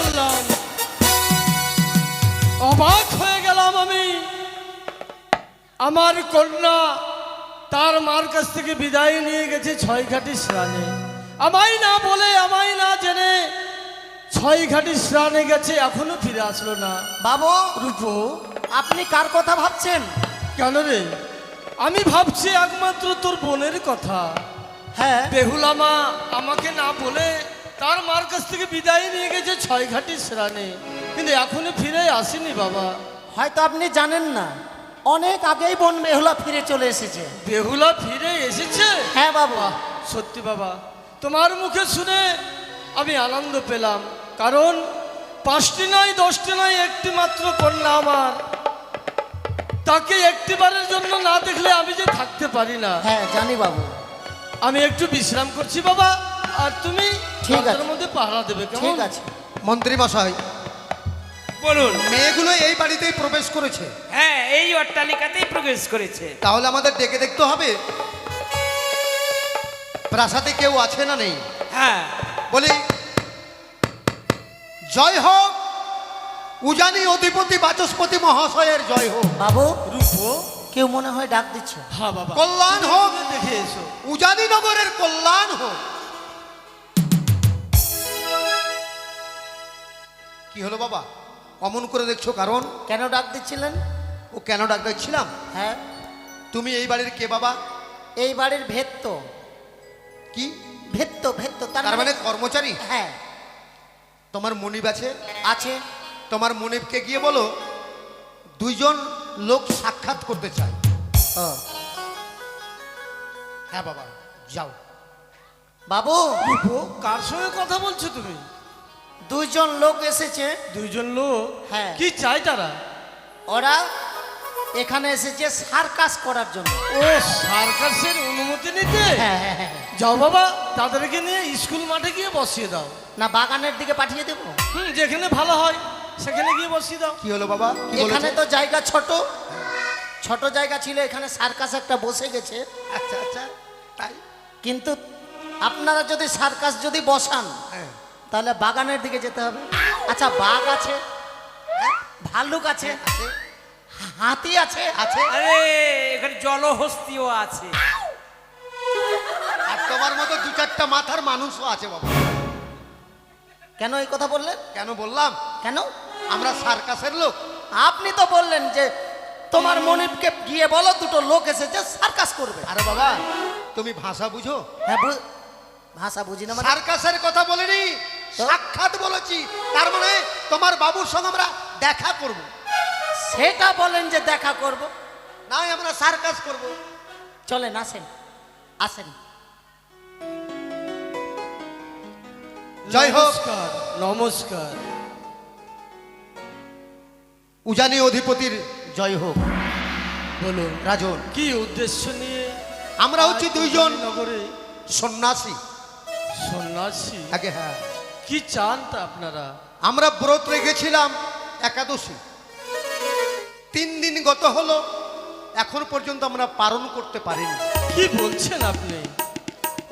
শুনলাম অবাক হয়ে গেলাম আমি। আমার কন্যা তার মার কাছ থেকে বিদায় নিয়ে গেছে ছয়ঘাটি স্নানে, আমায় না বলে আমায় না জেনে ছয়ঘাটি স্নানে গেছে, এখনো ফিরে আসলো না। বাবু, রূপো, আপনি কার কথা ভাবছেন? কেন রে? আমি ভাবছি একমাত্র তোর বোনের কথা। হ্যাঁ, বেহুলা মা আমাকে না বলে তার মার কাছ থেকে বিদায় নিয়ে গেছে ছয়ঘাটি স্নানে, কিন্তু এখনো ফিরে আসেনি বাবা। হয়তো আপনি জানেন না, অনেক আগেই বোন বেহুলা ফিরে চলে এসেছে। বেহুলা ফিরে এসেছে? হ্যাঁ বাবু। সত্যি বাবা, তোমার মুখে শুনে আমি আনন্দ পেলাম, কারণ 5টি নয় 10টি নয়, একটি মাত্র কন্যা আমার। তাকে একটিবারের জন্য না দেখলে আমি যে থাকতে পারি না। হ্যাঁ জানি বাবু। আমি একটু বিশ্রাম করছি বাবা, আর তুমি ঠিক আছে। তার মধ্যে পাহারা দেবে, ঠিক কেমন? আছে। মন্ত্রী মশাই, বলুন। মেয়েগুলো এই বাড়িতেই প্রবেশ করেছে, হ্যাঁ, এই অট্টালিকাতেই প্রবেশ করেছে। তাহলে আমাদের ডেকে দেখতে হবে প্রাসাদে কেউ আছে না নেই। হ্যাঁ, বলি জয় হোক উজানি অধিপতি বাচস্পতি মহাশয়ের জয় হোক। বাবু, রূপো, কেউ মনে হয় ডাক দিচ্ছে। হ্যাঁ বাবা, কল্যাণ হোক, দেখে এসো। উজানি নগরের কল্যাণ হোক। কি হলো বাবা, অমন করে দেখছো? কারণ কেন ডাক দিচ্ছিলেন? ও কেন ডাক ডাকছিলাম? হ্যাঁ, তুমি এই বাড়ির কে বাবা? এই বাড়ির ভেত্য। কি ভেত্য ভেত্য তার মানে কর্মচারী? হ্যাঁ তোমার মনিব আছে? আছে। তোমার মনিবকে গিয়ে বলো 2জন লোক সাক্ষাৎ করতে চায়। ও হ্যাঁ বাবা, যাও। বাবু, রূপো, কার সঙ্গে কথা বলছো তুমি? 2জন লোক এসেছে। 2জন লোক? হ্যাঁ। কি চাই তারা? ওরা এখানে এসেছে সার্কাস করার জন্য। ও, সার্কাসের অনুমতি নিতে? হ্যাঁ হ্যাঁ হ্যাঁ। যাও বাবা, তাদেরকে নিয়ে স্কুল মাঠে গিয়ে বসিয়ে দাও। না বাগানের দিকে পাঠিয়ে দেবো? যেখানে ভালো হয় সেখানে গিয়ে বসিয়ে দাও। কি হলো বাবা, কি এখানে বলেছে? তো জায়গা ছোট, ছোট জায়গা ছিল, এখানে সার্কাস একটা বসে গেছে। আচ্ছা আচ্ছা, তাই? কিন্তু আপনারা যদি সার্কাস যদি বসান হ্যাঁ। তাহলে বাগানের দিকে যেতে হবে। আচ্ছা, বাঘ আছে, ভাল্লুক আছে, আছে হাতি আছে। আছে আরে এখানে জলহস্তিও আছে। আর তোমার মতো 2-4টা মাথার মানুষও আছে বাবা। কেন এই কথা বললেন? কেন বললাম? কেন? আমরা সার্কাসের লোক। আপনি তো বললেন যে তোমার মনিবকে গিয়ে বলো 2টো লোক এসেছে সার্কাস করবে। আরে বাবা, তুমি ভাষা বুঝো? হ্যাঁ, ভাষা বুঝি না মানে? সার্কাসের কথা বলিনি, তো? সাক্ষাৎ বলেছি। তার মানে তোমার বাবুর সঙ্গে আমরা দেখা করব। সেটা বলেন যে দেখা করব। না, আমরা সার্কাস করব। চলেন, আসেন আসেন। জয় হোক নমস্কার, নমস্কার। উজানি অধিপতির জয় হোক। বলুন, রাজন, কি উদ্দেশ্য নিয়ে আমরা হচ্ছি 2জন নগরে সন্ন্যাসী। সন্ন্যাসী? আগে হ্যাঁ, কি চান তা আপনারা? আমরা ব্রত রেখেছিলাম একাদশী, 3 দিন গত হলো, এখন পর্যন্ত আমরা পালন করতে পারিনি। কি বলছেন আপনি?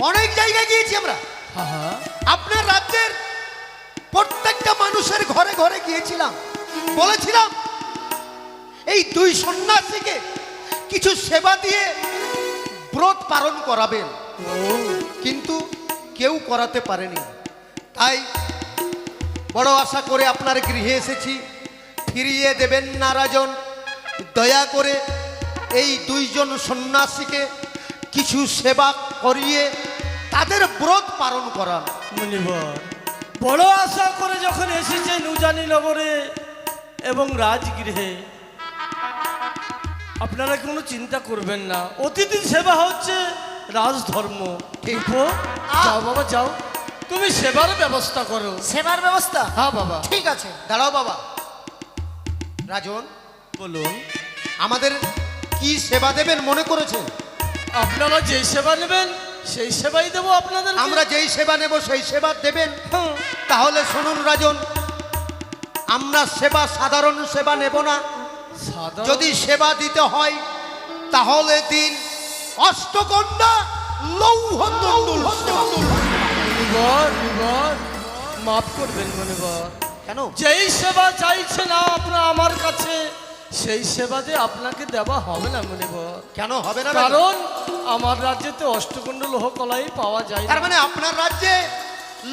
অনেক জায়গায় গিয়েছি আমরা, হ্যাঁ, আপনার রাজ্যের প্রত্যেকটা মানুষের ঘরে ঘরে গিয়েছিলাম, বলেছিলাম এই 2 সন্ন্যাসীকে কিছু সেবা দিয়ে ব্রত পালন করাবেন, কিন্তু কেউ করাতে পারেনি। তাই বড় আশা করে আপনার গৃহে এসেছি, ফিরিয়ে দেবেন না রাজন? দয়া করে এই 2জন সন্ন্যাসীকে কিছু সেবা করিয়ে তাদের ব্রত পালন করান। মুনিবর, বড় আশা করে যখন এসেছেন উজানি নগরে এবং রাজগৃহে, আপনারা কোনো চিন্তা করবেন না। অতিথি সেবা হচ্ছে রাজধর্ম। ঠিক? যাও বাবা, যাও, তুমি সেবার ব্যবস্থা করো। সেবার ব্যবস্থা? হ্যাঁ বাবা। ঠিক আছে। দাঁড়াও বাবা। রাজন, বলুন, আমাদের কি সেবা দেবেন মনে করেছেন? আপনারা যে সেবা নেবেন সেই সেবাই দেবো আপনাদের। আমরা যেই সেবা নেব সেই সেবা দেবেন। তাহলে শুনুন রাজন, আমরা সেবা সাধারণ সেবা নেব না। যদি সেবা দিতে হয় তাহলে দিন অষ্টকন্যা লৌহ তণ্ডুল সেবা। মুনিবর, মুনিবর, মাফ করবেন মুনিবর, কেন? যেই সেবা চাইছে না আপনার আমার কাছে, সেই সেবাতে আপনাকে দেওয়া হবে না মুনিবর। কেন হবে না রাজন? কারণ আমার রাজ্যেতে অষ্টকুণ্ড লোহ কলাই পাওয়া যায় না। তার মানে আপনার রাজ্যে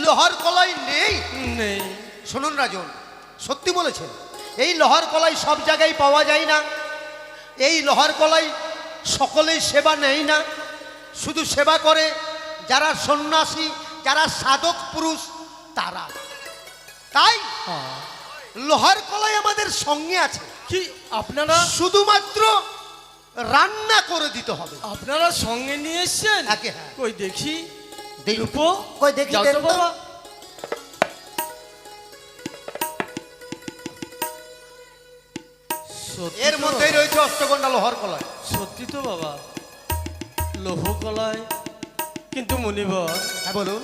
লোহার কলাই নেই? নেই। শুনুন রাজন, সত্যি বলেছেন, এই লোহার কলাই সব জায়গায় পাওয়া যায় না। এই লোহার কলাই সকলেই সেবা নেই না, শুধু সেবা করে যারা সন্ন্যাসী, যারা সাধক পুরুষ তারা। তাই হ্যাঁ। লোহার কলাই আমাদের সঙ্গে আছে, কি আপনারা শুধুমাত্র রান্না করে দিতে হবে। আপনারা সঙ্গে নিয়ে এসছেন? একে হ্যাঁ। কই দেখি। দেখি। রূপো, কই দেখি, যাও দেন তো তো। বাবা। সত্যি এর তো মধ্যেই বাবা। রয়েছে অষ্টগন্ডা লোহার কলাই। সত্যি তো বাবা, লৌহ কলাই। কিন্তু মুনিবর, হ্যাঁ বলুন।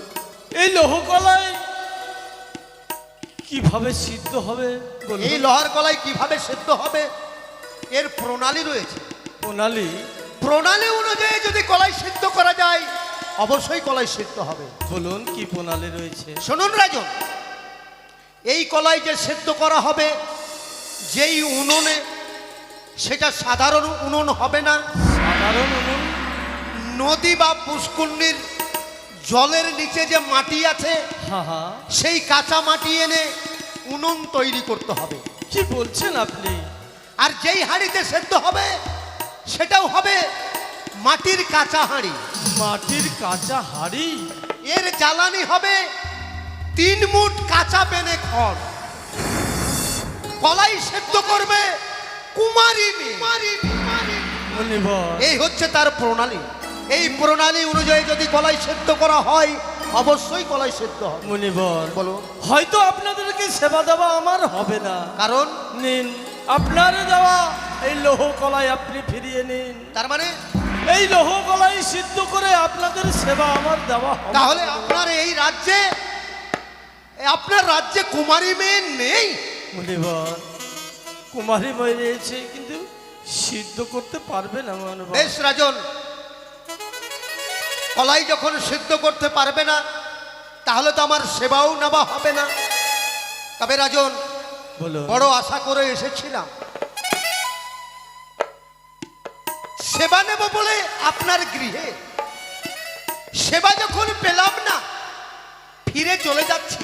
এই লৌহ কলাই কিভাবে সিদ্ধ হবে বলুন? এই লোহার কলাই কিভাবে সেদ্ধ হবে এর প্রণালী রয়েছে। প্রণালী? প্রণালী অনুযায়ী যদি কলাই সিদ্ধ করা যায় অবশ্যই কলাই সিদ্ধ হবে। বলুন কি প্রণালী রয়েছে? শুনুন রাজন, এই কলাই যে সেদ্ধ করা হবে যেই উনুনে, সেটা সাধারণ উনুন হবে না। সাধারণ উনুন? নদী বা পুষ্কুন্নির জলের নিচে যে মাটি আছে হ্যাঁ হ্যাঁ। সেই কাঁচা মাটি এনে উনুন তৈরি করতে হবে। কি বলছেন আপনি? আর যেই হাঁড়িতে সেদ্ধ হবে সেটাও হবে মাটির কাঁচা হাঁড়ি। মাটির কাঁচা হাড়ি? এর জ্বালানি হবে 3 মুঠ কাঁচা বেনে খড়। কলাই সেদ্ধ করবে কুমারী মেয়ে। মুনিবর, এই হচ্ছে তার প্রণালী। এই প্রণালী অনুযায়ী যদি কলাই সেদ্ধ করা হয় অবশ্যই কলাই সেদ্ধ হবে। মুনিবর, বলো। হয়তো আপনাদেরকে সেবা দেওয়া আমার হবে না। কারণ নিন আপনার দেওয়া এই লৌহ কলাই আপনি ফিরিয়ে নিন। তার মানে এই লৌহ কলাই সিদ্ধ করে আপনাদের সেবা আমার দেওয়া হবে না। তাহলে আপনার রাজ্যে কুমারী মেয়ে নেই? মুনিবর, কুমারী বই রয়েছে কিন্তু সিদ্ধ করতে পারবে না মুনিবর। বেশ রাজন, কলাই যখন সিদ্ধ করতে পারবে না তাহলে তো আমার সেবাও নেওয়া হবে না। তবে রাজন, বলো। বড় আশা করে এসেছিলাম সেবা নেব বলে আপনার গৃহে। সেবা যখন পেলাম না ফিরে চলে যাচ্ছি,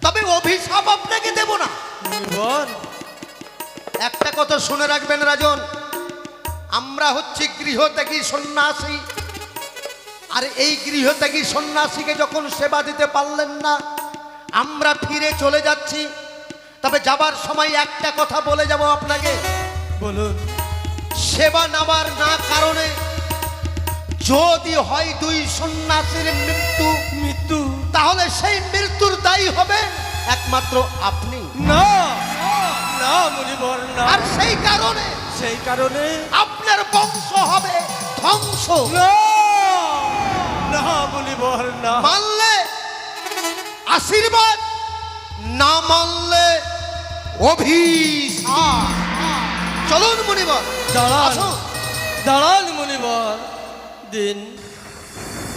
তবে অভিশাপ আপনাকে দেব না। মুনিবর, একটা কথা শুনে রাখবেন রাজন, আমরা হচ্ছি গৃহত্যাগী সন্ন্যাসী। আর এই গৃহত্যাগী সন্ন্যাসীকে যখন সেবা দিতে পারলেন না আমরা ফিরে চলে যাচ্ছি। তবে যাবার সময় একটা কথা বলে যাব আপনাকে, বলুন। সেবা নেওয়ার না কারণে যদি হয় 2 সন্ন্যাসীর মৃত্যু, মৃত্যু? তাহলে সেই মৃত্যুর দায়ী হবে একমাত্র আপনি। না না মুনিবর, না। আর সেই কারণে আপনার বংশ হবে ধ্বংস। না না মুনিবর, না। মানলে আশীর্বাদ, না মানলে অভিশাপ। চলুন মুনিবর, দাঁড়ান আসুন। দাঁড়ান মুনিবর, দিন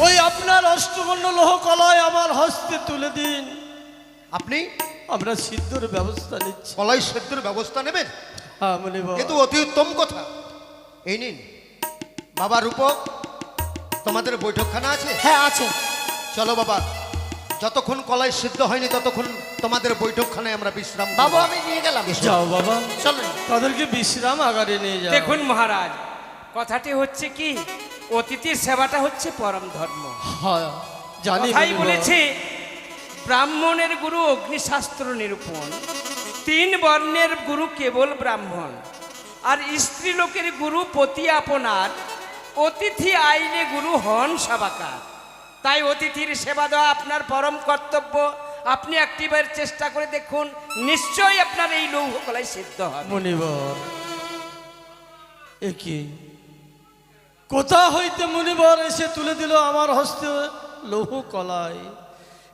ওই আপনার অষ্টকর্ণ লোহ কলাই আমার হস্তে তুলে দিন। আপনি আমরা সিদ্ধর ব্যবস্থা নিচ্ছি। কলাই সেদ্ধর ব্যবস্থা নেবেন? হ্যাঁ মুনিবর। কিন্তু অতি উত্তম কথা। এই নিন বাবা রূপক, তোমাদের বৈঠকখানা আছে? হ্যাঁ আছে। চলো বাবা, যতক্ষণ কলাই সিদ্ধ হয়নি ততক্ষণ তোমাদের বৈঠকখানায় আমরা বিশ্রাম করব। বাবু আমি নিয়ে গেলাম। যাও বাবা, চলুন। তাদেরকে বিশ্রাম আগারে নিয়ে যাও। দেখুন মহারাজ, কথাটি হচ্ছে কি, অতিথির সেবাটা হচ্ছে পরম ধর্ম। হ্যাঁ জানি কথাই মুনিবর। বলেছে ব্রাহ্মণের গুরু অগ্নিশাস্ত্র নিরূপণ, 3 বর্ণের গুরু কেবল ব্রাহ্মণ, আর স্ত্রী লোকের গুরু পতি আপনার, অতিথি আইলে গুরু হন সবাকার। তাই অতিথির সেবা দেওয়া আপনার পরম কর্তব্য। আপনি একটিবার চেষ্টা করে দেখুন, নিশ্চয়ই আপনার এই লৌহ কলাই সিদ্ধ হবে। মুনিবর, একি কোথা হইতে মুনিবর এসে তুলে দিল আমার হস্তে লৌহ কলাই?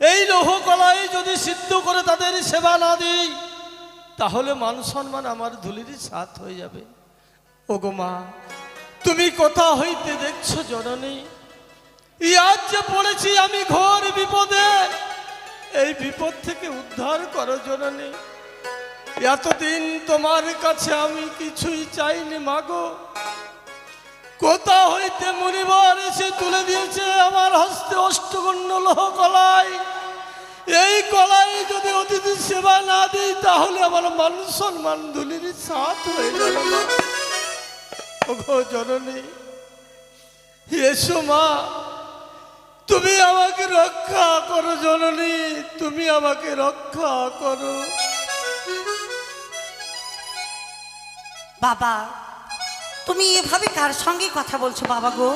এই লৌহ কলাই যদি সিদ্ধ করে তাদের সেবা না দিই তাহলে মান সম্মান আমার ধুলিরই সাথ হয়ে যাবে। ওগো মা, তুমি কোথা হইতে দেখছো জননী? আজ যে পড়েছি আমি ঘোর বিপদে, এই বিপদ থেকে উদ্ধার করো জননী। এতদিন তোমার কাছে আমি কিছুই চাইনি মাগো, কোথা হইতে মুনিবর এসে তুলে দিয়েছে আমার হস্তে অষ্টগণ্য লোহ কলাই। এই কলাই যদি অতিথির সেবা না দিই তাহলে আমার মান সম্মান ধুলির সাথ হয়ে যাবে মা। ওগো জননী, এসো মা, তুমি আমাকে রক্ষা করো জননী, তুমি আমাকে রক্ষা করো। বাবা, তুমি এভাবে কার সঙ্গে কথা বলছো বাবা গো?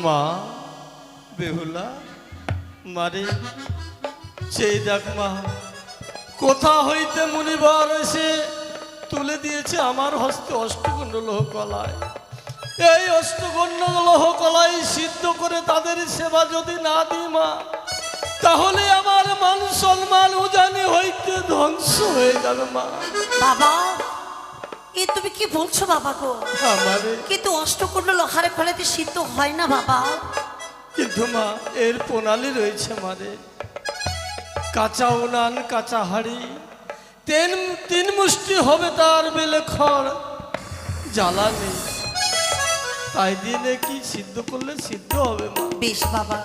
মা বেহুলা, মারে সেই দেখ মা, কোথা হইতে মুনিবর এসে তুলে দিয়েছে আমার হস্তে অষ্টগণ্ড লোহ কলাই। এই অষ্টগণ্ড লোহ কলাই সিদ্ধ করে তাদের সেবা যদি না দিই মা, তাহলে আমার মান সম্মান উজানি হইতে ধ্বংস হয়ে যাবে মা। বাবা, এ তুমি কি বলছো বাবা গো? আমারে কিন্তু অষ্টকুণ্ড লোহারে ফলেতে সিদ্ধ হয় না বাবা। কিন্তু মা, এর প্রণালী রয়েছে মারে। কাঁচা উনান, কাঁচা হাড়ি, তিন মুষ্টি হবে তার বেলে খড়, জ্বালানি, তাই দিনে কি সিদ্ধ করলে সিদ্ধ হবে মা। বেশ বাবা,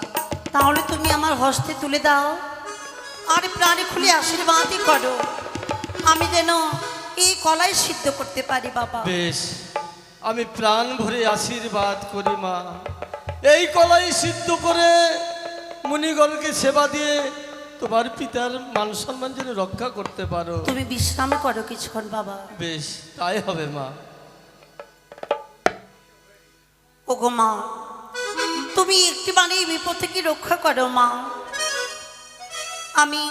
তাহলে তুমি আমার হস্তে তুলে দাও আর প্রাণে খুলে আশীর্বাদই করো, আমি যেন এই কলাই সিদ্ধ করতে পারি বাবা। বেশ, আমি প্রাণ ভরে আশীর্বাদ করি মা। এই কলাই সিদ্ধ করে মুনিগণকে সেবা দিয়ে তোমার পিতার মান সম্মান যেন রক্ষা করতে পারো। তুমি বিশ্রাম করো কিছুক্ষণ বাবা। বেশ, তাই হবে মা। ওগো মা, তুমি একটিবারে এই বিপদ থেকে রক্ষা করো মা। আমি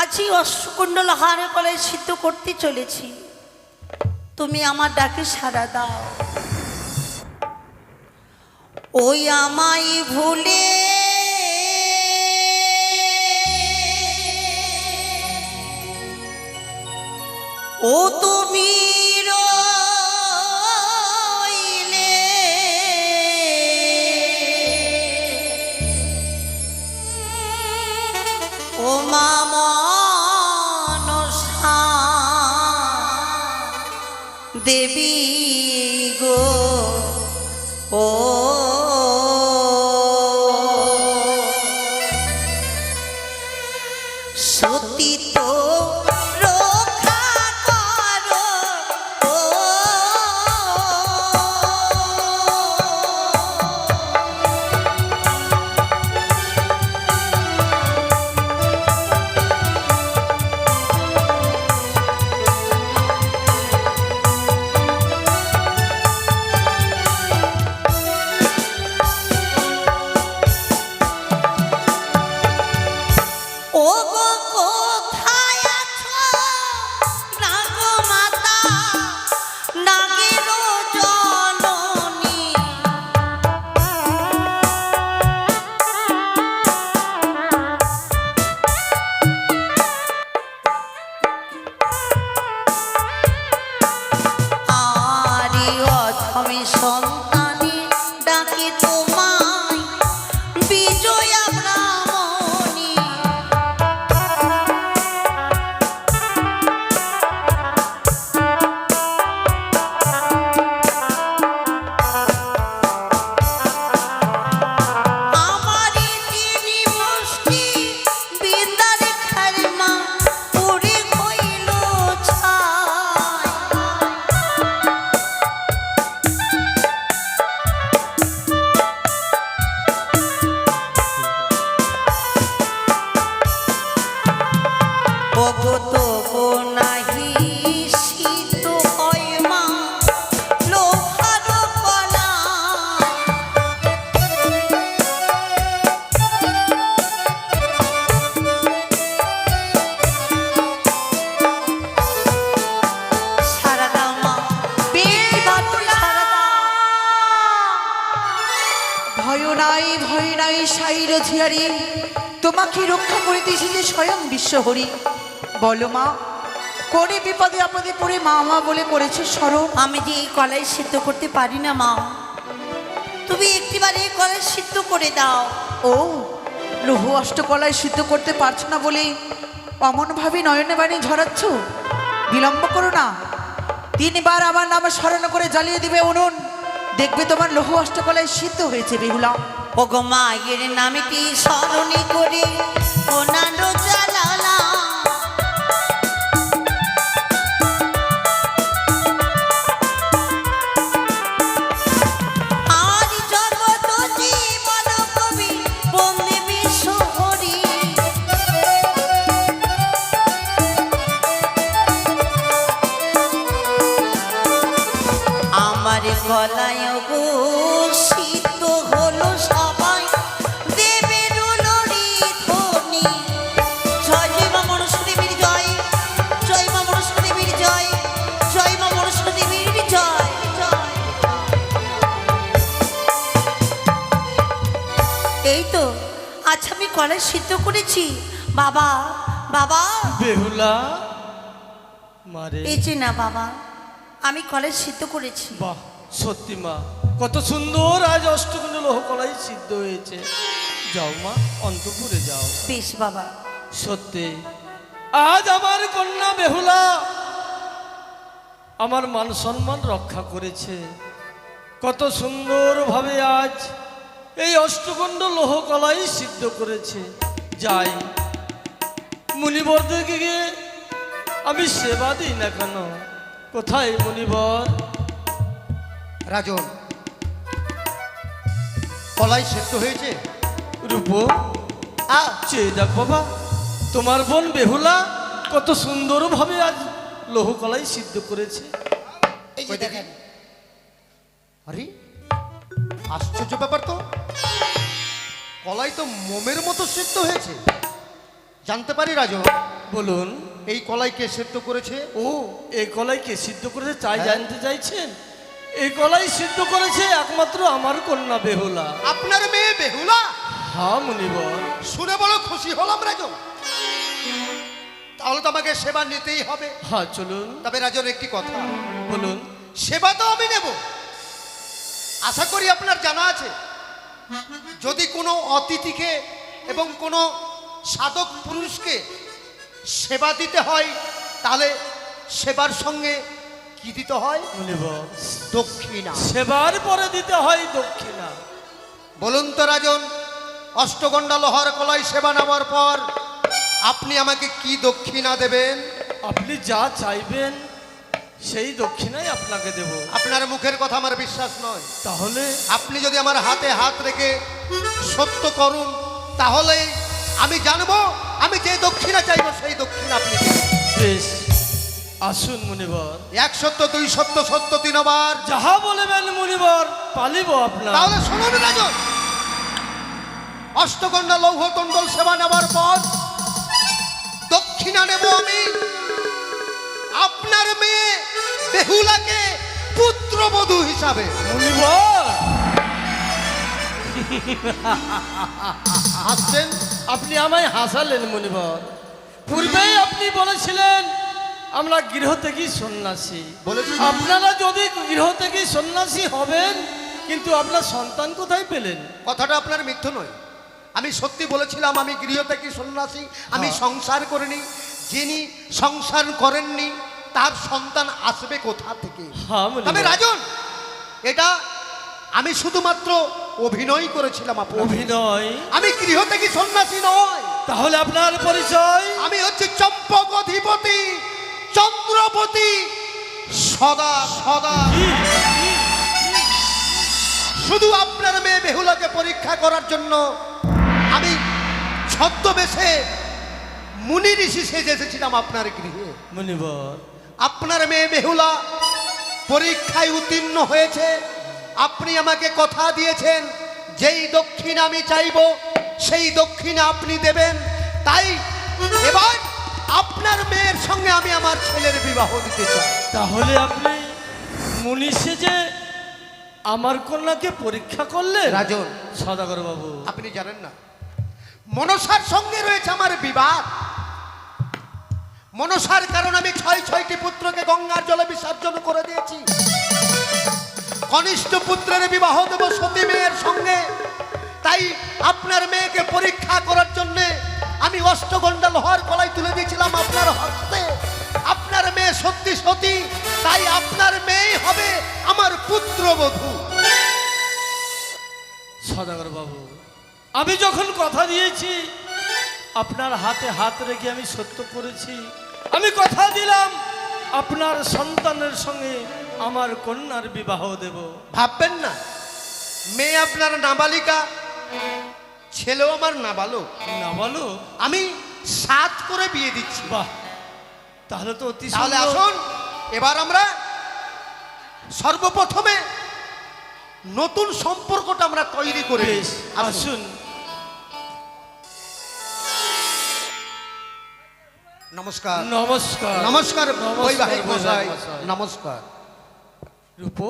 আজই অষ্টকুণ্ড লোহারে কলাই সিদ্ধ করতে চলেছি, তুমি আমার ডাকে সাড়া দাও। ওই আমায় ভুলে ও তুমি রইলে, ও মা মনসা দেবী গো, ও সতী তো রক্ষা করো, ও ও গো কোথায় আছো নাগো মাতা, নাগের জননী, আরে অধমে সন্তানে ডাকে তোমায় বিজয়া ব্রাহ্মণী। আমারে চিনি মুষ্টি বিন্দার খালমা পুরে কইল ছাই, ওগো তবু নাহি শীত হয় মা লোহার কলাই। সারা দাও মা, বেশ ভালো সারা দাও। ভয় নাই সাইর ঝিয়ারি, তোমাকে রক্ষা করিতেছি যে স্বয়ং বিশ্বহরি। বলো মা, করে বিপদে আপদে পড়ে মা মা বলে করেছে স্মরণ। আমি যে এই কলাই সিদ্ধ করতে পারি না মা, তুমি একটিবার এই কলাই সিদ্ধ করে দাও। ও লৌহ অষ্টকলায় সিদ্ধ করতে পারছো না বলে অমনভাবে নয়নে বাণী ঝরাচ্ছ? বিলম্ব করো না, 3 বার আমার নাম স্মরণ করে জ্বালিয়ে দিবে উনুন, দেখবে তোমার লৌহ অষ্টকলায় সিদ্ধ হয়েছে বেহুলা। ও গো মায়ের নামটি স্মরণে করে কোনানো জ্বালালা, আর জগৎ জীবন কবি বন্দে বিশ্বহরি, আমার গলায় গো শীত হলো সবাই দেবের লড়ি ধ্বনি। জয় জয় মা মনসা দেবীর জয়, জয় মা মনসা দেবীর জয়, জয় মা মনসা দেবীর জয় জয়। এই তো আচ্ছা আমি কলাই সিদ্ধ করেছি বাবা, বাবা বেহুলা মারে, এই যে না বাবা, আমি কলাই সিদ্ধ করেছি। বাহ, সত্যি মা, কত সুন্দর আজ অষ্টকুণ্ড লৌহ কলাই সিদ্ধ হয়েছে। যাও মা, অন্তপুরে যাও। বেশ বাবা। সত্যি আজ আমার কন্যা বেহুলা আমার মান সম্মান রক্ষা করেছে। কত সুন্দরভাবে আজ এই অষ্টকুণ্ড লৌহ কলাই সিদ্ধ করেছে। যাই মুনিবরদেরকে গিয়ে আমি সেবা দিই না কেন। কোথায় মুনিবর? রাজন, কলাই সেদ্ধ হয়েছে? রূপ চেয়ে দেখ বাবা, তোমার বোন বেহুলা কত সুন্দরভাবে আজ লৌহ কলাই সিদ্ধ করেছে। এই যে দেখেন, আরে আশ্চর্য ব্যাপার তো, কলাই তো মোমের মতো সেদ্ধ হয়েছে। জানতে পারি রাজন, বলুন। এই কলাই কে সেদ্ধ করেছে? ও, এই কলাই কে সিদ্ধ করেছে তাই হ্যাঁ। জানতে চাইছেন? এই কলাই সিদ্ধ করেছে একমাত্র আমার কন্যা বেহুলা। আপনার মেয়ে বেহুলা? হ্যাঁ মুনিবর। শুনে বড় খুশি হলাম রাজন। তাহলে তো আমাকে সেবা নিতেই হবে। হ্যাঁ চলুন। তবে রাজন একটি কথা, বলুন। সেবা তো আমি নেব, আশা করি আপনার জানা আছে, যদি কোনো অতিথিকে এবং কোনো সাধক পুরুষকে সেবা দিতে হয় তাহলে সেবার সঙ্গে কি দিতে হয়? মুনিবর, দক্ষিণা। সেবার পরে দিতে হয় দক্ষিণা। বলুন তো রাজন, অষ্টগন্ডা লোহার কলাই সেবা নেওয়ার পর আপনি আমাকে কি দক্ষিণা দেবেন? আপনি যা চাইবেন সেই দক্ষিণাই আপনাকে দেব। আপনার মুখের কথা আমার বিশ্বাস নয়। তাহলে আপনি যদি আমার হাতে হাত রেখে সত্য করুন তাহলে আমি জানবো আমি যে দক্ষিণা চাইবো সেই দক্ষিণা আপনি দেবেন। বেশ, আসুন মুনিবর। 1 সত্য 2 সত্য সত্য 3 বার। যাহা বলবেন মুনিবর পালিব আপনার। তাহলে শুনুন রাজন, অষ্টগন্ডা লৌহ তন্ডল সেবা নেবার পর দক্ষিণা নেব আমি আপনার মেয়ে বেহুলাকে পুত্রবধূ হিসাবে। মুনিবর, হাসছেন? আপনি আমায় হাসালেন মুনিবর। পূর্বেই আপনি বলেছিলেন আমরা গৃহ থেকেই সন্ন্যাসী। বলেছি। আপনারা যদি গৃহ থেকেই সন্ন্যাসী হবেন, কিন্তু আপনার সন্তান কোথায় পেলেন? কথাটা আপনার মিথ্য নয়, আমি সত্যি বলেছিলাম আমি গৃহ থেকে সন্ন্যাসী, আমি হ্যাঁ। সংসার করিনি। যিনি সংসার করেননি তার সন্তান আসবে কোথা থেকে? হ্যাঁ মুনিবর। তবে রাজন, এটা আমি শুধুমাত্র অভিনয় করেছিলাম আপনার। অভিনয়? আমি গৃহ থেকে সন্ন্যাসী নয়। তাহলে আপনার পরিচয়? আমি হচ্ছে চম্পক অধিপতি চন্দ্রপতি সদা সদা। শুধু আপনার মেয়ে বেহুলাকে পরীক্ষা করার জন্য আমি ছদ্মবেশে মুনি ঋষি সেজে এসেছিলাম আপনার গৃহে। মুনিবর, আপনার মেয়ে বেহুলা পরীক্ষায় উত্তীর্ণ হয়েছে। আপনি আমাকে কথা দিয়েছেন যেই দক্ষিণা আমি চাইব সেই দক্ষিণা আপনি দেবেন। তাই এবার আপনার মেয়ের সঙ্গে আমি আমার ছেলের বিবাহ দিতে চাই। তাহলে আপনি মুনি সেজে আমার কন্যাকে পরীক্ষা করলেন? রাজন, সদাগর বাবু, আপনি জানেন না মনসার সঙ্গে রয়েছে আমার বিবাদ। মনসার কারণ আমি 6টি পুত্রকে গঙ্গার জলে বিসর্জন করে দিয়েছি। কনিষ্ঠ পুত্রের বিবাহ দেব সতী মেয়ের সঙ্গে। তাই আপনার মেয়েকে পরীক্ষা করার জন্যে আমি অষ্টগন্ডা লোহার কলাই তুলে দিয়েছিলাম আপনার হস্তে। আপনার মেয়ে সত্যি সতী, তাই আপনার মেয়ে হবে আমার পুত্রবধূ। সদাগর বাবু, আমি যখন কথা দিয়েছি আপনার হাতে হাত রেখে আমি সত্য করেছি। আমি কথা দিলাম আপনার সন্তানের সঙ্গে আমার কন্যার বিবাহ দেব। ভাববেন না মেয়ে আপনার নাবালিকা, ছেলেও আমার নাবালক। না বলো? আমি 7 করে বিয়ে দিচ্ছি। বাহ, তাহলে তো অতি তাহলে সুন্দর। আসুন এবার আমরা সর্বপ্রথমে নতুন সম্পর্কটা আমরা তৈরি করে নিই। বেশ, আসুন। নমস্কার। নমস্কার। নমস্কার বৈবাহিক মশাই, মশাই। নমস্কার। রূপো,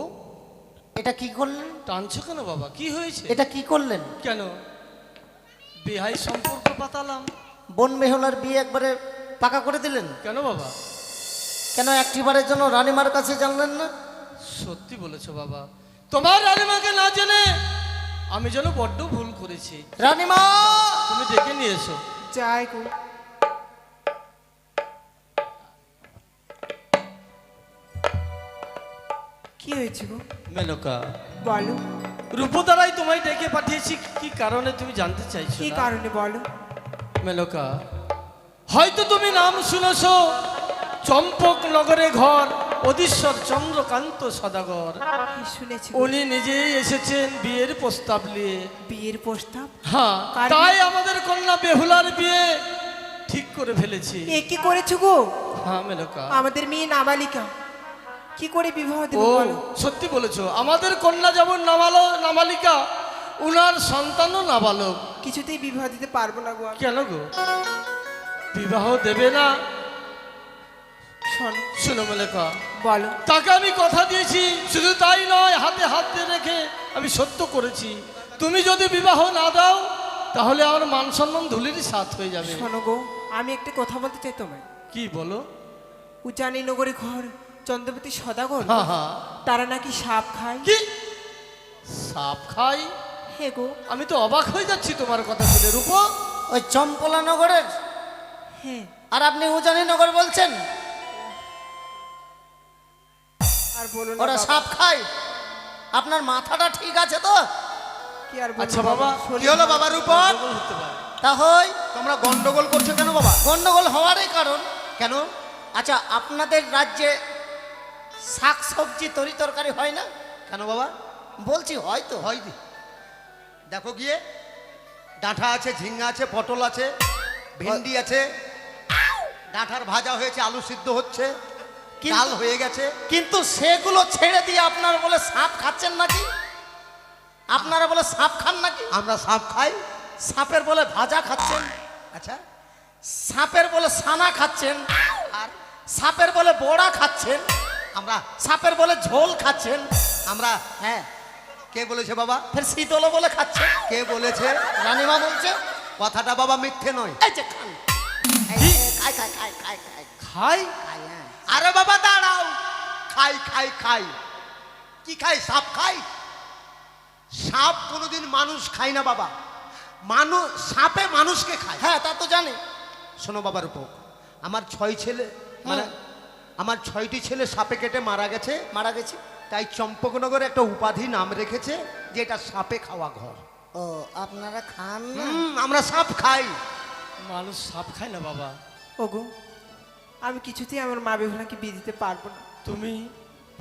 এটা কি করলেন? টানছো কেন বাবা? কি হয়েছে? এটা কি করলেন? কেন বিহাই সম্পর্ক পাতালাম? বন মেহলার বিয়ে একবারে পাকা করে দিলেন কেন বাবা? কেন? একটিবারের জন্য রানীমার কাছে জানলেন না? সত্যি বলেছো বাবা, তোমার রানীমাকে না জেনে আমি যেন বড্ড ভুল করেছি। রানীমা! তুমি ডেকে নিয়ে এসো। যাই গো। কি হয়েছে গো? মেনকা, বলো, রূপো দ্বারাই তোমায় ডেকে পাঠিয়েছি। কি কারণে তুমি জানতে চাইছো? কি না? কারণে বলো। মেনকা, হয়তো তুমি নাম শুনেছো, চম্পক নগরে ঘর অধীশ্বর চন্দ্রকান্ত সদাগর। কি শুনেছি গো? উনি নিজেই এসেছেন বিয়ের প্রস্তাব নিয়ে। বিয়ের প্রস্তাব? হ্যাঁ, কার তাই বিয়ে? আমাদের কন্যা বেহুলার বিয়ে ঠিক করে ফেলেছি। এ কি করেছো গো? হ্যাঁ মেনকা, আমাদের মেয়ে নাবালিকা, কি করে বিবাহ দেব ও বলো? সত্যি বলেছো। আমাদের কন্যা যেমন নাবালিকা, উনার সন্তানও নাবালক। কিছুতেই বিবাহ দিতে পারবো না গো আমি। কেন গো, বিবাহ দেবে না? শোনো, শুনো মেনকা, বলো। তাকে আমি কথা দিয়েছি, শুধু তাই নয়, হাতে হাত দিয়ে রেখে আমি সত্য করেছি। তুমি যদি বিবাহ না দাও তাহলে আমার মান সম্মান ধুলিরই সাথ হয়ে যাবে। শোনো গো, আমি একটা কথা বলতে চাই তোমায়। কি বলো? উজানি নগরে ঘর চন্দ্রপতি সদাগর, হ্যাঁ হ্যাঁ। তারা নাকি সাপ খায়। কি সাপ খাই? হে গো, আমি তো অবাক হয়ে যাচ্ছি তোমার কথা শুনে। রূপো, ওই চম্পলা নগরের, হ্যাঁ। আর আপনি উজানি নগর বলছেন? আর বলো না ওরা বাবা, সাপ খায়? আপনার মাথাটা ঠিক আছে তো? কি আর বলবো আচ্ছা বাবা, শরীর কি হলো বাবা রূপক? গন্ডগোল হতে পারে। তা হই তোমরা গন্ডগোল করছো কেন বাবা? গন্ডগোল হওয়ারই কারণ। কেন? আচ্ছা, আপনাদের রাজ্যে শাক সবজি তরি তরকারি হয় না? কেন বাবা? বলছি হয়তো। হয় দি, দেখো গিয়ে ডাঁটা আছে, ঝিঙ্গা আছে, পটল আছে, ভেন্ডি আছে, ডাঁটার ভাজা হয়েছে, আলু সিদ্ধ হচ্ছে, ডাল হয়ে গেছে। কিন্তু সেগুলো ছেড়ে দিয়ে আপনারা বলে সাপ খাচ্ছেন নাকি? আপনারা বলে সাপ খান নাকি? আমরা সাপ খাই। সাপের বলে ভাজা খাচ্ছেন, আচ্ছা, সাপের বলে সানা খাচ্ছেন, আর সাপের বলে বড়া খাচ্ছেন, আমরা সাপের বলে ঝোল খাচ্ছেন। আমরা হ্যাঁ, কে বলেছে বাবা? ফের শীতলও বলে খাচ্ছেন। কে বলেছে? রানীমা বলছে। কথাটা বাবা মিথ্যে নয়। এই যে খান, এই যে খাই খাই খাই খাই খাই খাই? খাই, হ্যাঁ। আরে বাবা দাঁড়াও, খাই খাই খাই কি খাই? সাপ খাই? সাপ কোনোদিন মানুষ খায় না বাবা। মানুষ, সাপে মানুষকে খায়। হ্যাঁ, তা তো জানি। শোনো বাবার উপর, আমার 6 ছেলে, মানে আমার 6টি ছেলে সাপে কেটে মারা গেছে। মারা গেছে। তাই চম্পকনগরে একটা উপাধি নাম রেখেছে যে এটা সাপে খাওয়া ঘর। ও, আপনারা খান না? আমরা সাপ খাই। মানুষ সাপ খায় না বাবা। ওগো, আমি কিছুতেই আমার মা বেহুলাকে বিয়ে দিতে পারবো না। তুমি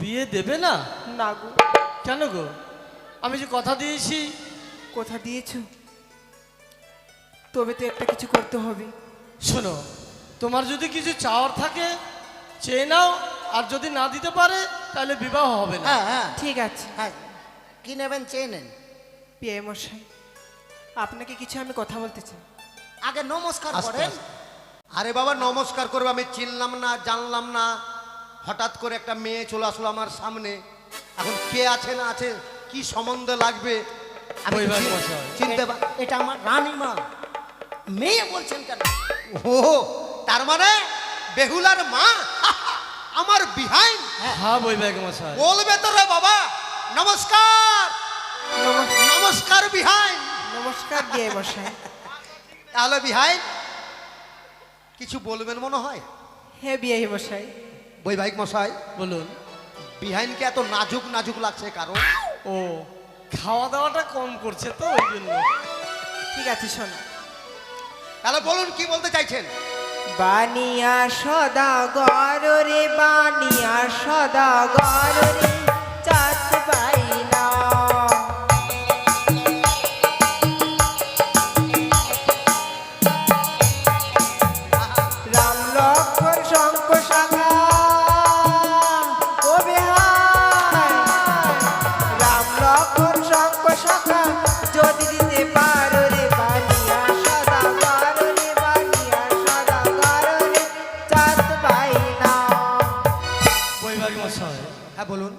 বিয়ে দেবে না? না গো। কেন গো? আমি যে কথা দিয়েছি। কথা দিয়েছো, তবে তো একটা কিছু করতে হবে। শোনো, তোমার যদি কিছু চাওয়ার থাকে চেয়ে নাও, আর যদি না দিতে পারে তাহলে বিবাহ হবে না। হ্যাঁ হ্যাঁ ঠিক আছে। হ্যাঁ, কি নেবেন চেয়ে নেন। পিয়াই মশাই, আপনাকে কিছু আমি কথা বলতে চাই। আগে নমস্কার আস্তে করেন। আস্তে। আরে বাবা নমস্কার করবো, আমি চিনলাম না, জানলাম না, হঠাৎ করে একটা মেয়ে চলে আসলো আমার সামনে। এখন কে আছে না আছে, কি সম্বন্ধে লাগবে আমি তো বৈবাহিক চিন- মশাই। চিনতে এটা আমার রানীমা। মেয়ে বলছেন কেন? ও, তার মানে বেহুলার মা আমার বিহাইন। হ্যাঁ বৈবাহিক মশাই। বলবে তো রে বাবা। নমস্কার, নমস্কার বিহাইন। নমস্কার বিয়ে মশাই। তাহলে বিহাই কিছু বলবেন মনে হয়? হে বিয়ে মশাই। বৈবাহিক মশাই বলুন। বিহাইনকে এত নাজুক নাজুক লাগছে কারণ? ও, খাওয়া দাওয়াটা কম করছে তো ওই জন্য। ঠিক আছে শোনো। তাহলে বলুন কি বলতে চাইছেন? বানিয়া সদাগর রে, বানিয়া সদাগর রে, চাঁদ পাইনা। রাম লক্ষ্মণ শঙ্খ শাখা ও বেহাই, রাম লক্ষ্মণ শঙ্খ শাখা যদি দিতে পারো রে, বানিয়া সদাগর রে, বানিয়া সদাগর রে, চাঁদ পাইনা। বৈবাহিক মশাই, হ্যাঁ বলুন।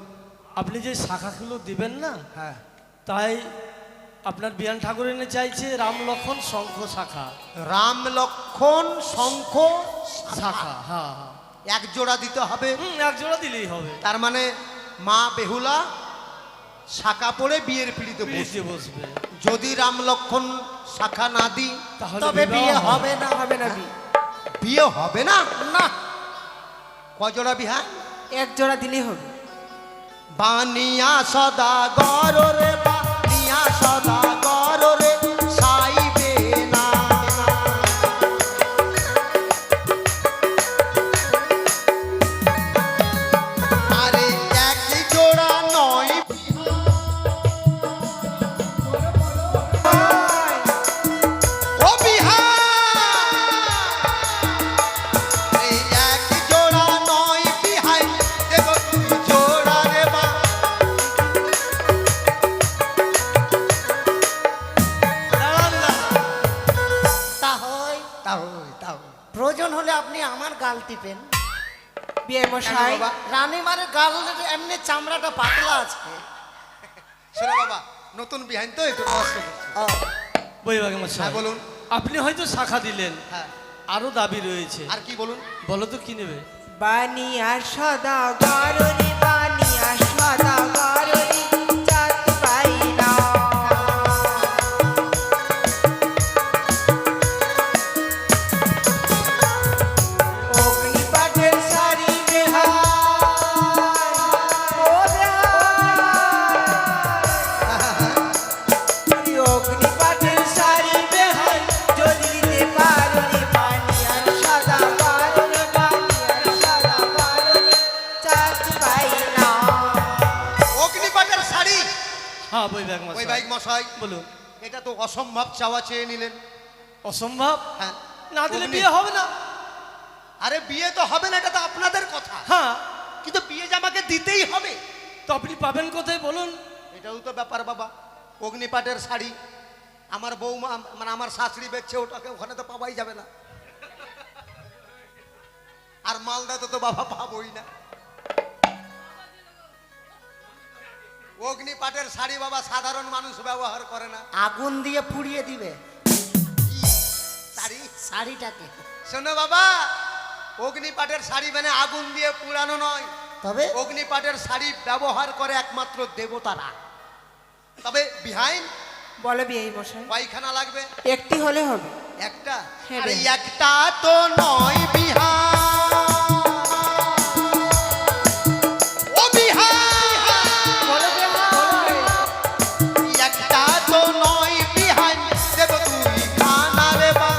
আপনি যে শাখাগুলো দিবেন না, হ্যাঁ, তাই আপনার বিয়ান ঠাকুর এনে চাইছে রাম লক্ষণ শঙ্খ শাখা। রাম লক্ষণ শঙ্খ শাখা, হ্যাঁ হ্যাঁ। এক জোড়া দিতে হবে। এক জোড়া দিলেই হবে। তার মানে মা বেহুলা শাখা পড়ে বিয়ের পিড়িতে পিড়িতে বসবে। বসবে। যদি রাম লক্ষণ শাখা না দিই তাহলে তবে বিবাহ বিয়ে হবে হবে না, হবে না বিয়ে। বিয়ে হবে না। না, কজোড়া বিহা? এক জোড়া দিলেই হবে। বানিয়া সদাগর রে, বানিয়া সদাগর রে, সাইবে না। আরে এক জোড়া নয় ও বিহা, এই এক জোড়া নয় বিহাই, দেব দুই জোড়া রে বা। তা হয়। তাও প্রয়োজন হলে আপনি আমার গাল টিপেন। বিয়ে মশাই, বাবা রানীমারের গাল এমনি চামড়াটা পাতলা আছে। শোনো বাবা, নতুন বিহাইন তো একটু কষ্ট করছে। ও, বৈবাহিক হ্যাঁ মশাই, বলুন। আপনি হয়তো শাখা দিলেন, হ্যাঁ, আরো দাবি রয়েছে। আর কি বলুন? বলো তো কি নেবে? বানিয়া সদাগর রে, বানিয়া সদাগর রে, চাঁদ পাইনা। অগ্নিপাঠের শাড়ি বেহাই, ও বেহাই, অগ্নিপাঠের শাড়ি বেহাই, যদি দিতে পারো রে, বানিয়া সদাগর রে, বানিয়া সদাগর রে, চাঁদ পাইনা। অগ্নিপাটের শাড়ি। হ্যাঁ বৈবাহিক মশাই। বৈবাহিক মশাই, বলুন। এটা তো অসম্ভব চাওয়া চেয়ে নিলেন। অসম্ভব? হ্যাঁ, না দিলে অগ্নি- বিয়ে হবে না। আরে বিয়ে তো হবে না, এটা তো আপনাদের কথা। হ্যাঁ, কিন্তু বিয়ে যে আমাকে দিতেই হবে, তো আপনি পাবেন কোথায় বলুন? এটাও তো ব্যাপার বাবা। অগ্নিপাটের শাড়ি আমার বৌমা মানে আমার শাশুড়ি বেচছে, ওটাকে ওখানে তো পাওয়াই যাবে না। আর মালদাতে তো বাবা পাবোই না। অগ্নিপাটের শাড়ি বাবা সাধারণ মানুষ ব্যবহার করে না। আগুন দিয়ে পুড়িয়ে দিবে শাড়ি, শাড়িটাকে। শোনো বাবা, অগ্নিপাটের শাড়ি মানে আগুন দিয়ে পুরানো নয়। তবে অগ্নিপাটের শাড়ি ব্যবহার করে একমাত্র দেবতারা। তবে বিহাইন বলো বিয়ে মশাই, কয়খানা লাগবে? একটি হলে হবে। একটা? হ্যাঁ আরে রে। একটা তো নয় বিহান, ও বিহান, বলো বেহাই, একটা তো নয় বিহান, দেব তুই খানা রে বা।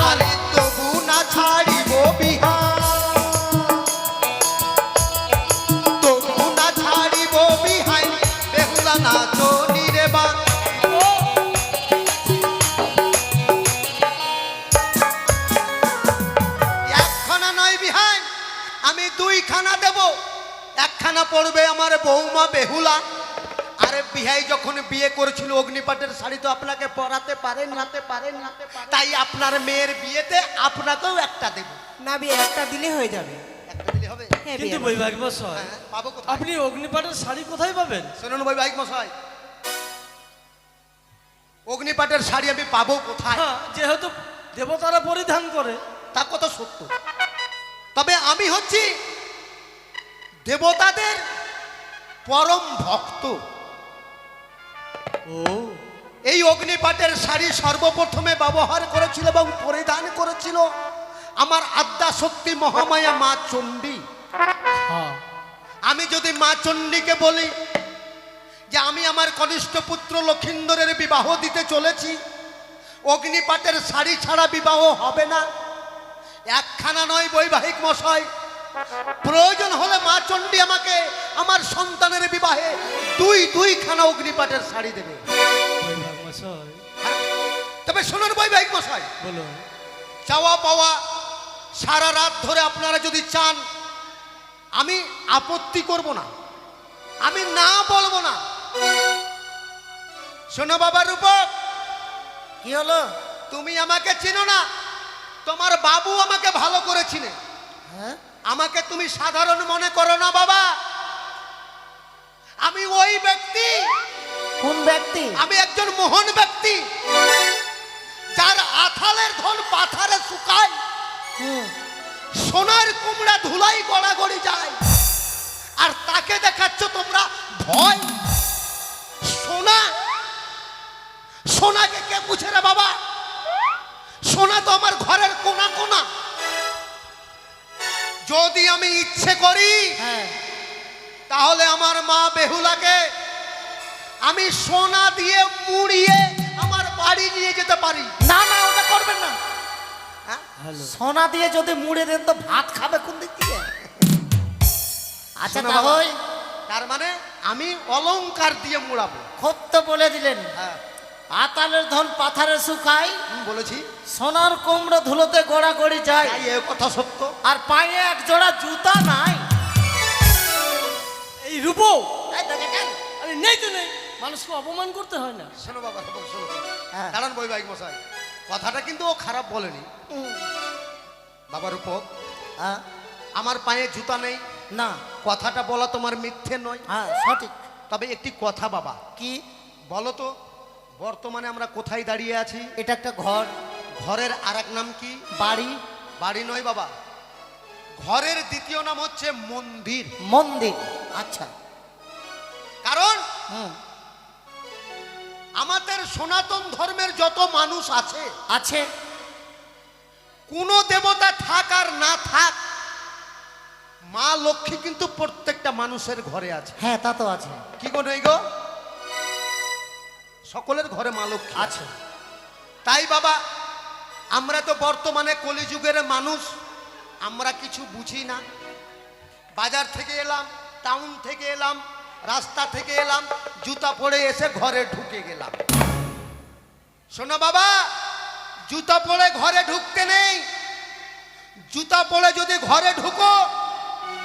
আরে তবু না ছাড়িব বিহান, তবু না ছাড়িব বিহান, বেহুলা না চলি রে বা। একখানা নয় বিহান, আমি দুইখানা দেব। একখানা পড়বে আমার বৌমা বেহুলা। আরে বিহাই যখন বিয়ে করেছিল অগ্নিপাটের শাড়ি তো আপনাকে পরাতে পারেন, নাতে পারেন, তাই আপনার মেয়ের বিয়েতে আপনাকেও একটা দেব। না বিয়ে একটা দিলে হয়ে যাবে। একটা দিলে হবে? হ্যাঁ কিন্তু বিয়ে বৈবাহিক মশাই, হ্যাঁ, পাবো কোথায়? আপনি অগ্নিপাটের শাড়ি কোথায় পাবেন? শুনুন বৈবাহিক মশাই, অগ্নিপাটের শাড়ি আমি পাবো কোথায়? হ্যাঁ, যেহেতু দেবতারা পরিধান করে। তা কত সত্য। তবে আমি হচ্ছি দেবতাদের পরম ভক্ত। ও এই অগ্নিপাটের শাড়ি সর্বপ্রথমে ব্যবহার করেছিল এবং পরিধান করেছিল আমার আদ্যা শক্তি মহামায়া মা চণ্ডী। হ্যাঁ আমি যদি মা চণ্ডীকে বলি যে আমি আমার কনিষ্ঠ পুত্র লক্ষিন্দরের বিবাহ দিতে চলেছি, অগ্নিপাটের শাড়ি ছাড়া বিবাহ হবে না, একখানা নয় বৈবাহিক মশাই, প্রয়োজন হলে মা চণ্ডী আমাকে আমার সন্তানের বিবাহে দুইখানা অগ্নিপাটের শাড়ি দেবে। বৈভাগ মশাই তবে শুনুন বৈবাহিক মশাই, বলুন। চাওয়া পাওয়া সারা রাত ধরে আপনারা যদি চান, আমি আপত্তি করব না, আমি না বলবো না। শোনো বাবা রূপক, কি হলো? তুমি আমাকে চিনো না, তোমার বাবু আমাকে ভালো করে চিনে। হ্যাঁ, আমাকে তুমি সাধারণ মনে করো না বাবা, আমি ওই ব্যক্তি, কোন ব্যক্তি? আমি একজন মহান ব্যক্তি, যার আথালের ধন পাথারে শুকায়, হুম, সোনার কুমড়া ধুলাই গড়াগড়ি যায়, আর তাকে দেখাচ্ছ তোমরা ভয়। সোনা, সোনাকে কে বুঝে রে বাবা? সোনা তো আমার ঘরের কোনা কোনা। যদি আমি ইচ্ছে করি হ্যাঁ, তাহলে আমার মা বেহুলাকে আমি সোনা দিয়ে মুড়িয়ে আমার বাড়ি নিয়ে যেতে পারি। না না, ওটা করবেন না। হ্যাঁ? সোনা দিয়ে যদি মুড়ে দেন তো ভাত খাবে কোন দিক থেকে? আচ্ছা শোনো তা বাবা, হই, তার মানে আমি অলংকার দিয়ে মুড়াবো। খুব তো বলে দিলেন, হ্যাঁ, আতালের ধন পাথারে শুকায়, বলেছি। সোনার কুমড়ো ধুলোতে গড়াগড়ি যায়, তাই এ কথা সত্য। আর পায়ে এক জোড়া জুতা নাই। এই রূপ এই দেখেন, আরে নেই তো নেই, মানুষকে অপমান করতে হয় না। শোনো বাবা, শোনো। হ্যাঁ। কারণ বৈবাহিক মশাই কথাটা কিন্তু ও খারাপ বলেনি। বাবার উপর হ্যাঁ, আমার পায়ে জুতা নেই, না, কথাটা বলা তোমার মিথ্যে নয়। হ্যাঁ সঠিক। তবে একটি কথা বাবা, কি? বলো তো বর্তমানে আমরা কোথায় দাঁড়িয়ে আছি? এটা একটা ঘর, ঘরের আর এক নাম কি? বাড়ি, বাড়ি নয় বাবা, ঘরের দ্বিতীয় নাম হচ্ছে মন্দির। মন্দির। আচ্ছা, কারণ হুম, আমাদের সনাতন ধর্মের যত মানুষ আছে, আছে, কোন দেবতা থাক আর না থাক, মা লক্ষ্মী কিন্তু প্রত্যেকটা মানুষের ঘরে আছে। হ্যাঁ তা তো আছে। কি গো নেই গো? সকলের ঘরে মা লক্ষ্মী আছে। তাই বাবা, আমরা তো বর্তমানে কলিযুগের মানুষ, আমরা কিছু বুঝি না। বাজার থেকে এলাম, টাউন থেকে এলাম, রাস্তা থেকে এলাম, জুতা পরে এসে ঘরে ঢুকে গেলাম। শোনো বাবা, জুতা পরে ঘরে ঢুকতে নেই। জুতা পরে যদি ঘরে ঢুকো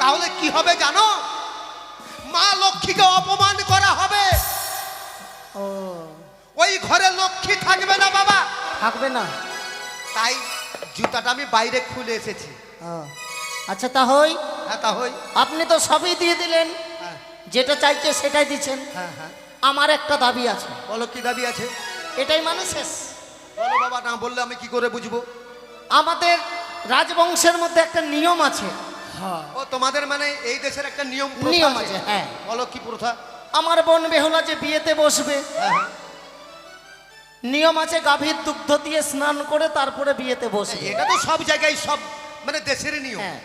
তাহলে কি হবে জানো? মা লক্ষ্মীকে অপমান করা হবে। ও, ওই ঘরে লক্ষ্মী থাকবে না বাবা। থাকবে না। তাই জুতাটা আমি বাইরে খুলে এসেছি। ও, আচ্ছা তা হই, হ্যাঁ তা হই। আপনি তো সবই দিয়ে দিলেন, হ্যাঁ যেটা চাইছে সেটাই দিচ্ছেন। হ্যাঁ হ্যাঁ, আমার একটা দাবি আছে, বলো কি দাবি আছে? এটাই মানে শেষ। বলো বাবা, না বললে আমি কি করে বুঝবো? আমাদের রাজবংশের মধ্যে একটা নিয়ম আছে। হ্যাঁ ও তোমাদের মানে এই দেশের একটা নিয়ম নিয়ম প্রথা আছে, হ্যাঁ। বলো কি প্রথা? আমার বোন বেহুলা যে বিয়েতে বসবে, হ্যাঁ হ্যাঁ, নিয়ম আছে গাভীর দুগ্ধ দিয়ে স্নান করে তারপরে বিয়েতে বসবে। এটা তো সব জায়গায় সব মানে দেশের নিয়ম। হ্যাঁ,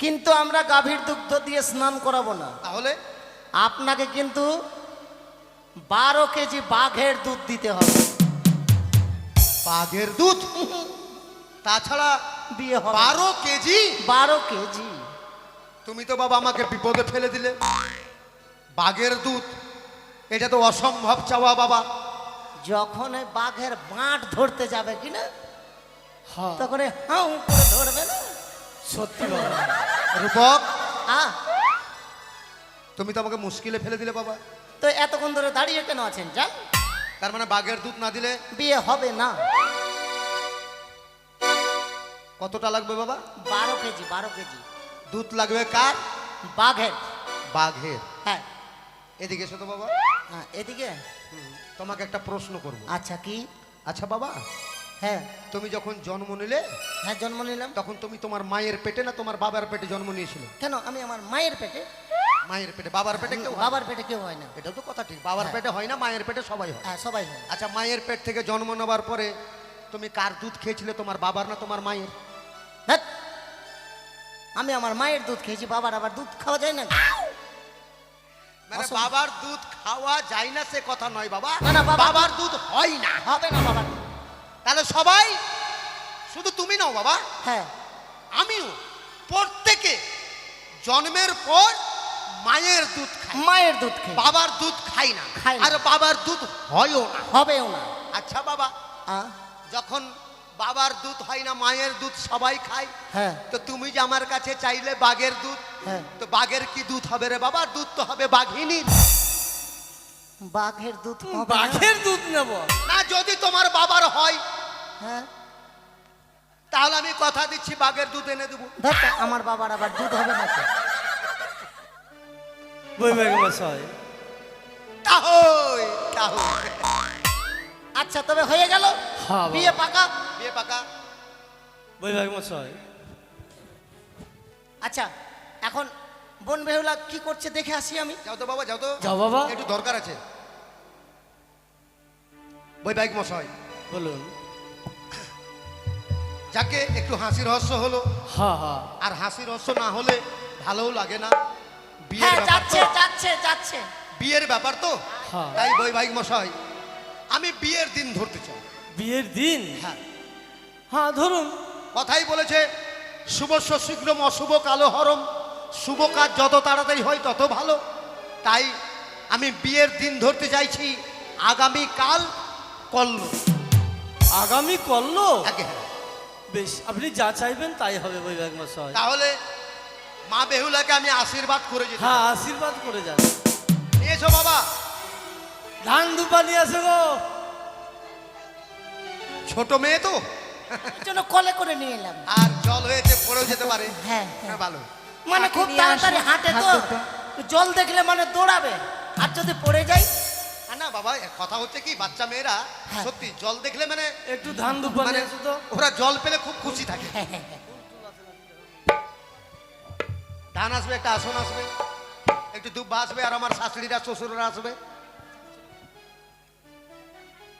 কিন্তু আমরা গাভীর দুগ্ধ দিয়ে স্নান করাবো না। তাহলে আপনাকে কিন্তু 12 কেজি বাঘের দুধ দিতে হবে। বাঘের দুধ? তাছাড়া বিয়ে হবে 12 কেজি? 12 কেজি। তুমি তো বাবা আমাকে বিপদে ফেলে দিলে। বাঘের দুধ, এটা তো অসম্ভব চাওয়া বাবা। যখন এই বাঘের বাঁট ধরতে যাবে কিনা, হ্যাঁ তখন এই হাউ করে ধরবে না। সত্যি বাবা। রূপক, হ্যাঁ, তুমি তো আমাকে মুশকিলে ফেলে দিলে বাবা। তো এতক্ষণ ধরে দাঁড়িয়ে কেন আছেন? যান, তার মানে বাঘের দুধ না দিলে বিয়ে হবে না। কতটা লাগবে বাবা? 12 কেজি, 12 কেজি দুধ লাগবে কার? বাঘের। বাঘের। হ্যাঁ এদিকে এসো তো বাবা। হ্যাঁ, এদিকে। তোমাকে একটা প্রশ্ন করব। আচ্ছা, কি? আচ্ছা বাবা, হ্যাঁ তুমি যখন জন্ম নিলে হ্যাঁ, জন্ম নিলাম। তখন তুমি তোমার মায়ের পেটে না তোমার বাবার পেটে জন্ম নিয়েছিলে? কেন আমি আমার মায়ের পেটে? মায়ের পেটে, বাবার পেটে কেউ হয় না। বাবার পেটে কেউ হয় না। এটা তো কথা ঠিক, বাবার পেটে হয় না, মায়ের পেটে সবাই হয়। হ্যাঁ, সবাই হয়। আচ্ছা, মায়ের পেট থেকে জন্ম নেবার পরে তুমি কার দুধ খেয়েছিলে, তোমার বাবার না তোমার মায়ের? ধ্যাৎ, আমি আমার মায়ের দুধ খেয়েছি, বাবার আবার দুধ খাওয়া যায় না? মানে অসম্ভব। বাবার দুধ খাওয়া যায় না সে কথা নয় বাবা, না, না, বাবার দুধ হয় না। হবে না বাবার দুধ। তাহলে সবাই, শুধু তুমি নাও বাবা, হ্যাঁ, আমিও, প্রত্যেকে জন্মের পর মায়ের দুধ খাই, মায়ের দুধ খাই, বাবার দুধ খাই না, খাই না। আর বাবার দুধ হয়ও না। হবেও না। আচ্ছা বাবা, আহ, যখন বাবার দুধ হয় না, মায়ের দুধ সবাই খায়, হ্যাঁ, তো তুমি যে আমার কাছে চাইলে বাঘের দুধ, হ্যাঁ। তো বাঘের কি দুধ হবে রে বাবা? দুধ তো হবে বাঘিনীর। বাঘের দুধ হবে না? বাঘের দুধ নেব? না, যদি তোমার বাবার হয় হ্যাঁ, তাহলে আমি কথা দিচ্ছি বাঘের দুধ এনে দেবো। ধ্যাৎ, আমার বাবার আবার দুধ হবে না তো? বৈবাহিক মশাই, তাহলে তাহলে আচ্ছা, তবে হয়ে গেল, হ্যাঁ, বাবা। বিয়ে পাকা। বিয়ে পাকা। বৈবাহিক মশাই, আচ্ছা, এখন বোন বেহুলা কি করছে দেখে আসি আমি। যাও তো বাবা, যাও তো। যাও বাবা। একটু দরকার আছে। বৈবাহিক মশাই, বলুন। যাকে একটু হাসি রহস্য হলো, হ্যাঁ হ্যাঁ, আর হাসি রহস্য না হলে ভালোও লাগে না। বিয়ের হ্যাঁ, ব্যাপার তো, যাচ্ছে যাচ্ছে যাচ্ছে। বিয়ের ব্যাপার তো, হ্যাঁ। তাই বৈবাহিক মশাই আমি বিয়ের দিন ধরতে চাই। বিয়ের দিন? হ্যাঁ, হ্যাঁ ধরুন। কথাই বলেছে শুভস্য শীঘ্রম অশুভ কালো হরম, শুভ কাজ যত তাড়াতাড়ি হয় তত ভালো। তাই আমি বিয়ের দিন ধরতে চাইছি আগামী কাল কল্ল। আগামী কল্ল? আগে হ্যাঁ। বেশ, আপনি যা চাইবেন তাই হবে বৈবাহিক মশাই। তাহলে মা বেহুলাকে আমি আশীর্বাদ করে যেতে হ্যাঁ, চাই। আশীর্বাদ করে যান। নিয়েছো বাবা? ধান দুপা নিয়ে আসে গো। ছোট মেয়ে তো, এর জন্য কলে করে নিয়ে এলাম। আর জল হয়েছে পড়েও যেতে পারে। হ্যাঁ, হ্যাঁ, ভালো। মানে তাকে খুব নিয়ে তাড়াতাড়ি আসো, হাঁটে হাত তো, দুটো। জল দেখলে মানে দৌড়াবে, আর যদি পড়ে যাই? আর না বাবা, কথা হচ্ছে কি, বাচ্চা মেয়েরা হ্যাঁ। সত্যি জল দেখলে মানে একটু ধান দুপা মানে নিয়ে আসো তো। ওরা জল পেলে খুব খুশি থাকে। ধান আসবে, একটা আসন আসবে, একটু দুব্বা আসবে, আর আমার শাশুড়িরা শ্বশুররা আসবে।